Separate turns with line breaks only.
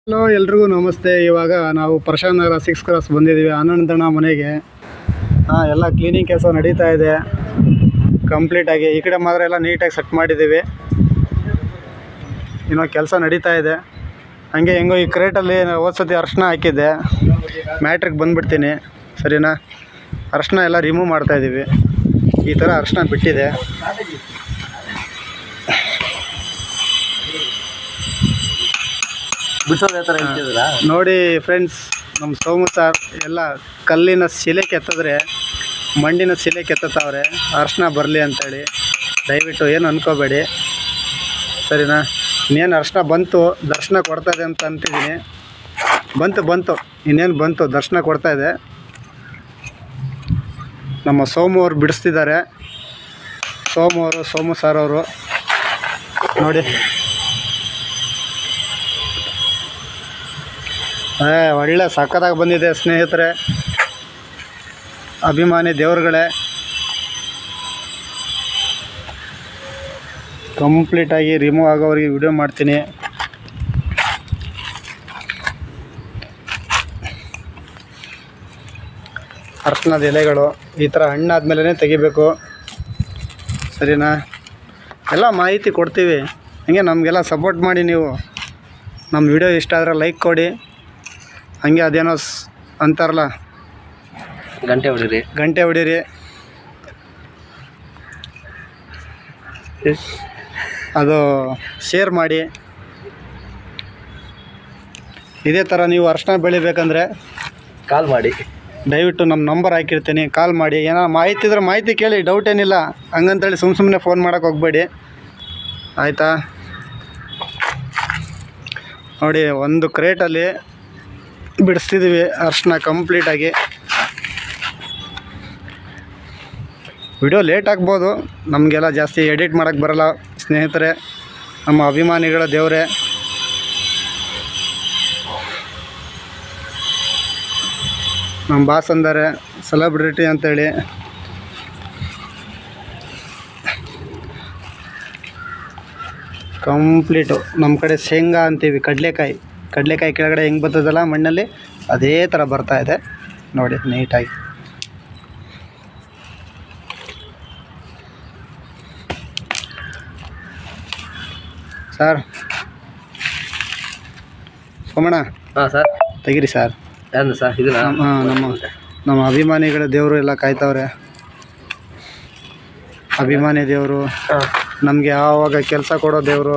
Hello ಎಲ್ರಿಗೂ ನಮಸ್ತೆ. ಇವಾಗ ನಾವು ಪ್ರಶಾಂತ್ ನಗರ 6 ಕ್ರಾಸ್ ಬಂದಿದ್ದೀವಿ ಆನಂದಣ್ಣ ಮನೆಗೆ. ಎಲ್ಲ ಕ್ಲೀನಿಂಗ್ ಕೆಲಸ ನಡೀತಾ ಇದೆ ಕಂಪ್ಲೀಟಾಗಿ. ಈ ಕಡೆ ಮಾತ್ರ ಎಲ್ಲ ನೀಟಾಗಿ ಸೆಟ್ ಮಾಡಿದ್ದೀವಿ. ಇನ್ನೂ ಕೆಲಸ ನಡೀತಾ ಇದೆ. ಹಂಗೆ ಹೆಂಗೋ ಈ ಕ್ರೇಟಲ್ಲಿ ಹೋದ್ಸತಿ ಅರ್ಶಿನ ಹಾಕಿದ್ದೆ, ಮ್ಯಾಟ್ರಿಗೆ ಬಂದುಬಿಡ್ತೀನಿ ಸರಿನಾ. ಅರ್ಶಿನ ಎಲ್ಲ ರಿಮೂವ್ ಮಾಡ್ತಾಯಿದ್ದೀವಿ. ಈ ಥರ ಅರ್ಶಿನ ಬಿಟ್ಟಿದೆ. ನೋಡಿ ಫ್ರೆಂಡ್ಸ್, ನಮ್ಮ ಸೋಮು ಸಾರ್ ಎಲ್ಲ ಕಲ್ಲಿನ ಶಿಲೆ ಕೆತ್ತಿದ್ರೆ ಮಣ್ಣಿನ ಶಿಲೆ ಕೆತ್ತವ್ರೆ ಅರ್ಶಿನ ಬರಲಿ ಅಂಥೇಳಿ. ದಯವಿಟ್ಟು ಏನು ಅಂದ್ಕೋಬೇಡಿ ಸರಿನಾ. ಇನ್ನೇನು ಅರ್ಶಿನ ಬಂತು, ದರ್ಶನ ಕೊಡ್ತಾಯಿದೆ ಅಂತ ಅಂತಿದ್ದೀನಿ. ಬಂತು ಇನ್ನೇನು ಬಂತು, ದರ್ಶನ ಕೊಡ್ತಾಯಿದೆ. ನಮ್ಮ ಸೋಮು ಅವ್ರು ಬಿಡಿಸ್ತಿದ್ದಾರೆ. ಸೋಮು ಸಾರ್ ಅವರು ನೋಡಿ. ಒಳ್ಳೆ ಸಕ್ಕತ್ತಾಗಿ ಬಂದಿದೆ ಸ್ನೇಹಿತರೆ, ಅಭಿಮಾನಿ ದೇವ್ರುಗಳೇ. ಕಂಪ್ಲೀಟಾಗಿ ರಿಮೂವ್ ಆಗೋವರೆಗೆ ವಿಡಿಯೋ ಮಾಡ್ತೀನಿ. ಅರ್ಶಿನದ ಎಲೆಗಳು ಈ ಥರ ಹಣ್ಣಾದ್ಮೇಲೆ ತೆಗಿಬೇಕು ಸರಿನಾ. ಎಲ್ಲ ಮಾಹಿತಿ ಕೊಡ್ತೀವಿ. ಹಂಗೆ ನಮಗೆಲ್ಲ ಸಪೋರ್ಟ್ ಮಾಡಿ. ನೀವು ನಮ್ಮ ವಿಡಿಯೋ ಇಷ್ಟ ಆದರೆ ಲೈಕ್ ಕೊಡಿ. ಹಂಗೆ ಅದೇನೋ ಅಂತಾರಲ್ಲ, ಗಂಟೆ ಹೊಡೀರಿ. ಅದು ಶೇರ್ ಮಾಡಿ. ಇದೇ ಥರ ನೀವು ಅರ್ಶಿನ ಬೆಳಿಬೇಕಂದ್ರೆ
ಕಾಲ್ ಮಾಡಿ.
ದಯವಿಟ್ಟು ನಮ್ಮ ನಂಬರ್ ಹಾಕಿರ್ತೀನಿ, ಕಾಲ್ ಮಾಡಿ. ಏನೋ ಮಾಹಿತಿ ಇದ್ರೆ ಮಾಹಿತಿ ಕೇಳಿ, ಡೌಟ್ ಏನಿಲ್ಲ. ಹಂಗಂತೇಳಿ ಸುಮ್ಮನೆ ಫೋನ್ ಮಾಡೋಕ್ಕೆ ಹೋಗಬೇಡಿ ಆಯಿತಾ. ನೋಡಿ, ಒಂದು ಕ್ರೇಟಲ್ಲಿ ಬಿಡಿಸ್ತಿದ್ದೀವಿ ಅರ್ಶಿನ ಕಂಪ್ಲೀಟಾಗಿ. ವಿಡಿಯೋ ಲೇಟ್ ಆಗ್ಬೋದು, ನಮಗೆಲ್ಲ ಜಾಸ್ತಿ ಎಡಿಟ್ ಮಾಡೋಕ್ಕೆ ಬರೋಲ್ಲ ಸ್ನೇಹಿತರೆ. ನಮ್ಮ ಅಭಿಮಾನಿಗಳ ದೇವರೇ. ನಮ್ಮ ಬಾಸ್ ಅಂದರೆ ಸೆಲೆಬ್ರಿಟಿ ಅಂತೇಳಿ. ಕಂಪ್ಲೀಟು ನಮ್ಮ ಕಡೆ ಶೇಂಗಾ ಅಂತೀವಿ, ಕಡಲೆಕಾಯಿ ಕೆಳಗಡೆ ಹೆಂಗೆ ಬರ್ತದಲ್ಲ ಮಣ್ಣಲ್ಲಿ, ಅದೇ ಥರ ಬರ್ತಾಯಿದೆ ನೋಡಿ ನೀಟಾಗಿ. ಸರ್ ಸೋಮಣ್ಣ,
ಸರ್
ತೆಗೀರಿ ಸರ್.
ಏನು ಸರ್ ಇದು?
ನಮ್ಮ ಅಭಿಮಾನಿಗಳ ದೇವರು ಎಲ್ಲ ಕಾಯ್ತವ್ರೆ. ಅಭಿಮಾನಿ ದೇವರು, ನಮಗೆ ಯಾವಾಗ ಕೆಲಸ ಕೊಡೋ ದೇವರು.